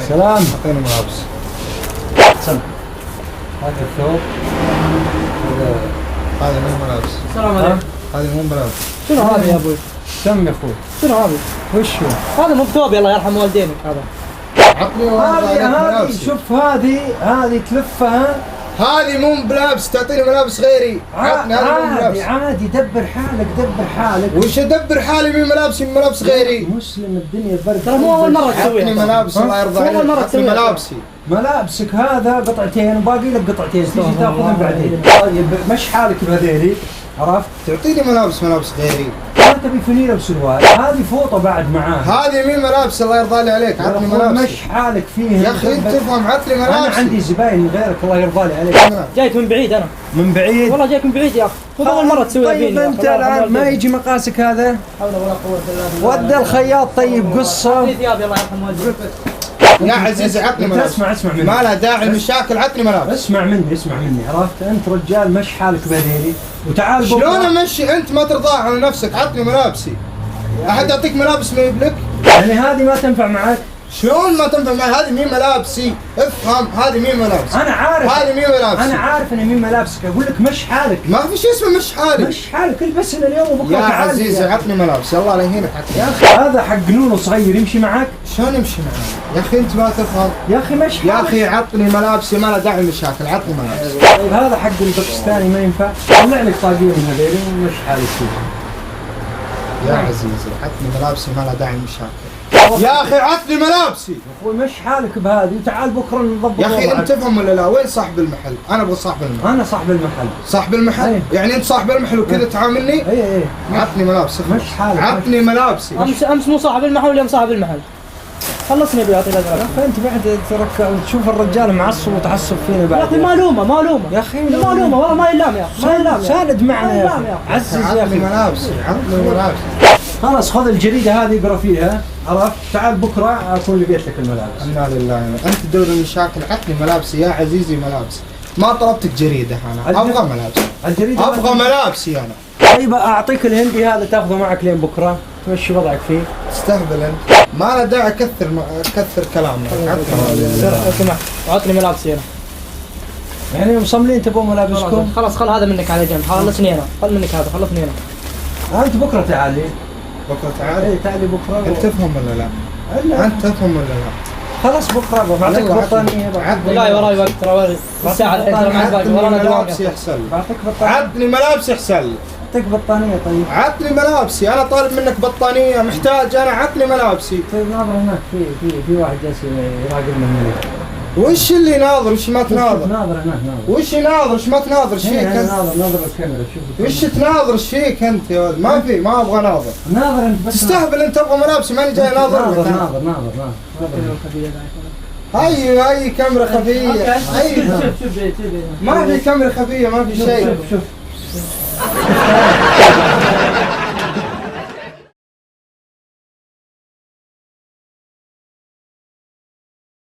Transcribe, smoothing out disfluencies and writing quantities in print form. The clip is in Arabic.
سلام. اعطيني ملابس. سلام. هذا الثوب. هذا مو ملابس. السلام عليكم. هذه مو ملابس. شنو هذا يا ابوي؟ سم يا اخوي. شنو هذا؟ وش هو؟ هذا مو بثوبي الله يرحم والدينك هذا. عطني هذه شوف هذه تلفها. هذه مو ملابس، تعطيني ملابس غيري. عطني هذا مو ملابس. عادي دبر حالك. وش ادبر حالي من ملابسي من ملابس غيري؟ مسلم الدنيا برد. ترى مو اول مرة تسويها. عطني ملابس الله يرضى عليك. أول مرة عطني تسويها. ملابسي. ملابسك هذا قطعتين وباقي لك قطعتين تيجي تاخذهم بعدين. طيب مش حالك بهذيلي عرفت؟ تعطيني ملابس غيري. ما تبي فنيله وسروال، هذه فوطه بعد معاها. هذه مين ملابس الله يرضى عليك. عطني ملابس. مش حالك فيها يا اخي انت تفهم. عطني ملابس. انا عندي زباين غيرك الله يرضى لي عليك. جايك من بعيد انا. من بعيد؟ والله جايك من بعيد يا اخي. مو اول مرة تسويها فيني. طيب انت الان ما يجي مقاسك هذا؟ حول ولا قوة الا بالله. ودى الخياط طيب قصه. في ثيابي الله يرحم والديك. يا عزيزي عطني انت ملابس. اسمع مني. ما لها داعي المشاكل. عطني ملابس. اسمع مني عرفت؟ انت رجال مش حالك بهذيلي وتعال شلون بكرة. امشي انت ما ترضى على نفسك؟ عطني ملابسي. احد يعطيك ملابس ما يبلك؟ يعني هذه ما تنفع معك؟ شلون ما تنفع معي؟ هذه مين ملابسي؟ افهم هذه مين ملابسي؟ انا عارف. هذه مين ملابسي؟ انا عارف ان مين ملابسك، اقول لك مش حالك. ما في شيء اسمه مش حالي. مش حالك، البسنا اليوم وبكره يا تعال. عزيزي عطني ملابس الله لا يهينك. يا اخي هذا حق نونو صغير يمشي معك؟ شلون يمشي معي؟ يا اخي انت ما تفهم. يا اخي مش حالك. يا اخي عطني ملابسي ما له داعي المشاكل. عطني ملابس. طيب هذا حق الباكستاني ما ينفع؟ طلع لك طاقية من هذيل ومش حالك فيه. يا عزيزي عطني ملابسي ما له داعي المشاكل. يا اخي عطني ملابسي. اخوي مش حالك بهذه وتعال بكره نضبط. يا اخي وضعك. انت تفهم ولا لا؟ وين صاحب المحل؟ انا ابغى صاحب المحل. انا صاحب المحل. صاحب المحل؟ أيه. يعني انت صاحب المحل وكذا تعاملني؟ اي عطني ملابسي. مش حالك. عطني ملابسي. امس مو صاحب المحل واليوم صاحب المحل. خلصني ابي اعطي لك. انت بعد تشوف الرجال معصب وتعصب فينا بعد. يا اخي ما لومه. يا اخي ما لومه والله ما يلام يا اخي. ما يلام يا ساند معنا يا ما اخي. يلام يا عزز يا عطني اخي. ملابسي. عطني ملابسي. خلاص خذ الجريدة هذه اقرا فيها عرفت؟ تعال بكره اكون لقيت لك الملابس. انا لله انت تدور المشاكل. عطني ملابسي يا عزيزي ملابسي. ما طلبتك جريده انا ابغى ملابسي. الجريدة ابغى ملابسي انا. طيب اعطيك الهندي هذا تاخذه معك لين بكره تمشي وضعك فيه. تستهبل انت. ما له داعي كثر كلامنا. لو سمحت اعطني ملابسي انا. يعني مصملين تبغوا ملابسكم؟ خلاص خل هذا منك على جنب. خلصني انا. خل منك هذا خلصني انا. انت بكره تعال لي. بكره تعال. اي تعالي بكره. انت تفهم ولا لا؟ إلا. انت تفهم ولا لا؟ خلاص بكره بعطيك يلا بطانيه. والله وراي وقت ترى الساعة الحين ترى ما باقي عطني ورانا دوام يا ملابسي أخي. احسن لي. بعطيك بطانيه. عطني ملابسي احسن لي. بعطيك بطانيه. طيب عطني ملابسي. انا طالب منك بطانيه محتاج انا. عطني ملابسي. طيب ناظر هناك في واحد جالس يراقبنا هناك. وش اللي ناظر وش ما تناظر؟ ناظر هناك ناظر. وش يناظر وش ما تناظر؟ ايش فيك انت؟ ناظر الكاميرا شوف. وش تناظر ايش فيك انت يا ولد؟ ما ابغى ناظر. ناظر انت بس. تستهبل انت. تبغى ملابسي ماني جاي ناظر لك. ناظر. اي كاميرا خفيه. اي شوف ما في كاميرا خفيه ما في شيء. شوف